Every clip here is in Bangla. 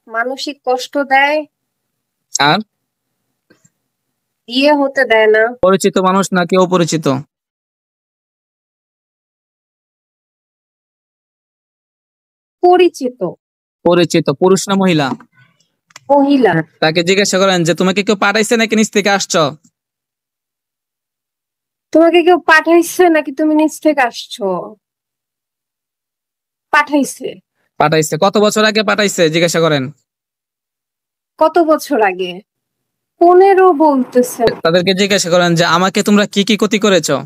মানসিক কষ্ট দেয়, আর বিয়ে হতে দেয় না, পরিচিত মানুষ নাকি অপরিচিত? পরিচিত পরিচিত, পুরুষ না মহিলা? মহিলা। তাকে জিজ্ঞাসা করেন যে তোমাকে কেউ পাঠাইছে নাকি নিচ থেকে আসছো? তোমাকে কেউ পাঠাইছে নাকি তুমি নিজ থেকে আসছো? পাঠাইছে। পাঠাইছে। কত বছর আগে পাঠাইছে জিজ্ঞাসা করেন। কত বছর আগে? 15 বলতেছে। তাদেরকে জিজ্ঞাসা করেন যে আমাকে তোমরা কি কি ক্ষতি করেছো?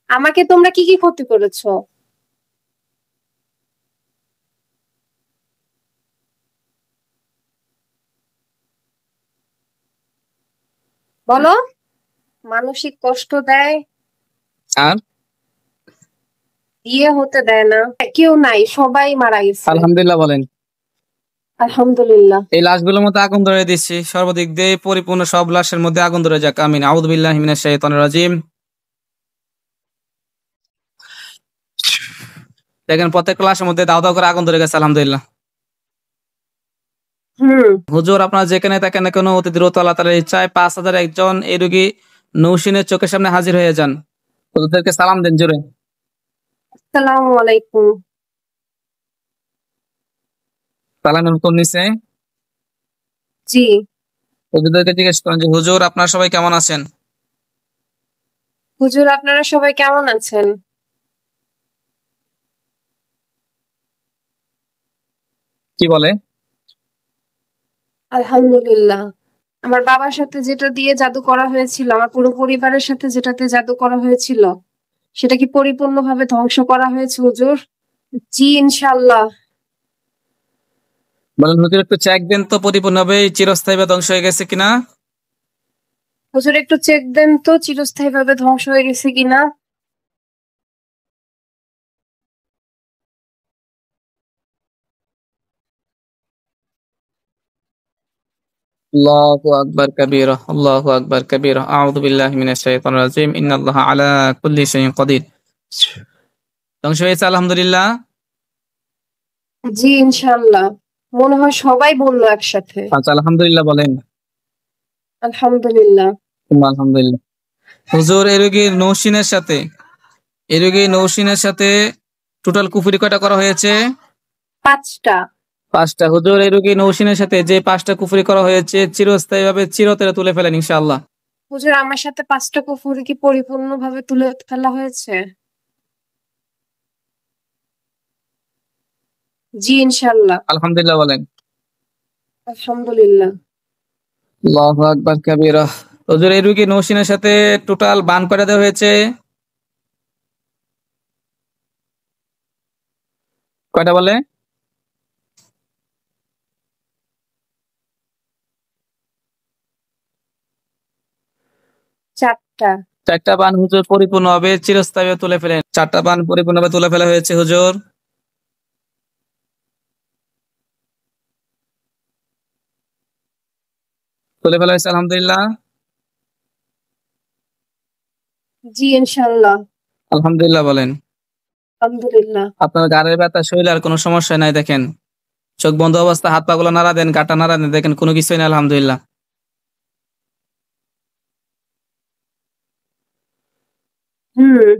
আমাকে তোমরা কি কি ক্ষতি করেছো? বলো। মানসিক কষ্ট দেয়, আর বিয়ে হতে দেয় না, কেউ নাই, সবাই মারা গেছে। আলহামদুলিল্লাহ বলেন। আলহামদুলিল্লাহ। এই লাশগুলোর মধ্যে আগুন ধরে দিচ্ছি, সর্বদিক দিয়ে পরিপূর্ণ সব লাশের মধ্যে আগুন ধরে যাক, আমিন। আউযু বিল্লাহি মিনাশ শাইতানির রাজিম। দেখেন প্রত্যেকটা লাশের মধ্যে দাও দাও করে আগুন ধরে গেছে, আলহামদুলিল্লাহ। হুম। হুজুর আপনারা যেখানে থাকেন না কেন, অতি দ্রুত আল্লাহ তাআলার ইচ্ছায় 5,000 একজন এই রোগী নৌসিনের চোখের সামনে হাজির হয়ে যান। ওদেরকে সালাম দেন জোরে। আসসালামু আলাইকুম। সালামের উত্তর নিছে। জি। ওদেরকে জিজ্ঞেস করেন যে হুজুর আপনারা সবাই কেমন আছেন? হুজুর আপনারা সবাই কেমন আছেন? কি বলে? আলহামদুলিল্লাহ। আমার বাবার সাথে যেটা দিয়ে জাদু করা হয়েছিল, আমার পুরো পরিবারের সাথে যেটাতে জাদু করা হয়েছিল, সেটা কি পরিপূর্ণভাবে ধ্বংস করা হয়েছে হুজুর? জি ইনশাআল্লাহ। বলেন হুজুর একটু চেক দেন তো পরিপূর্ণভাবে চিরস্থায়ী বা ধ্বংস হয়ে গেছে কিনা। হুজুর একটু চেক দেন তো চিরস্থায়ীভাবে ধ্বংস হয়ে গেছে কিনা। আল্লাহু আকবার কাবীরা, আল্লাহু আকবার কাবীরা, আউযু বিল্লাহি মিনাশ শাইতানির রাজিম, ইন্নাল্লাহা আলা কুল্লি শাইইন কাদির। ধ্বংস হয়েছে আলহামদুলিল্লাহ। জি ইনশাআল্লাহ। মনে হয় সবাই বললো একসাথে। আচ্ছা আলহামদুলিল্লাহ বলেন। আলহামদুলিল্লাহ। আলহামদুলিল্লাহ। হুজুর এই রোগী নৌসিনের সাথে টোটাল কুফরি কয়টা করা হয়েছে? 5টা। 5টা। হুজুর এই রোগী নৌসিনের সাথে যে 5টা কুফরি করা হয়েছে চিরস্থায়ীভাবে চিরতরে তুলে ফেলেন ইনশাআল্লাহ। হুজুর আমার সাথে 5টা কুফরি কি পরিপূর্ণভাবে তুলে ফেলা হয়েছে? জি ইনশাআল্লাহ। আলহামদুলিল্লাহ বলেন। আলহামদুলিল্লাহ। আল্লাহু আকবার কাবীরা। হুজুর এই রোগী নৌসিনের সাথে টোটাল বান করে দেওয়া হয়েছে কয়টা বলে? 4টা। 4টা বান হুজুর পরিপূর্ণভাবে চিরস্থায়ীভাবে তুলে ফেলেন। 4টা বান পরিপূর্ণভাবে তুলে ফেলা হয়েছে হুজুর। তুলে ফেলা হয়েছে আলহামদুলিল্লাহ। জি ইনশাআল্লাহ। আলহামদুলিল্লাহ বলেন। আলহামদুলিল্লাহ। আপনার গাড়ির ব্যথা শরীরে আর কোনো সমস্যা নাই দেখেন। চোখ বন্ধ অবস্থা হাত পা গুলো নাড়া দেন, গাটা নাড়া দেন, দেখেন কোনো কিছুই না আলহামদুলিল্লাহ। হুম।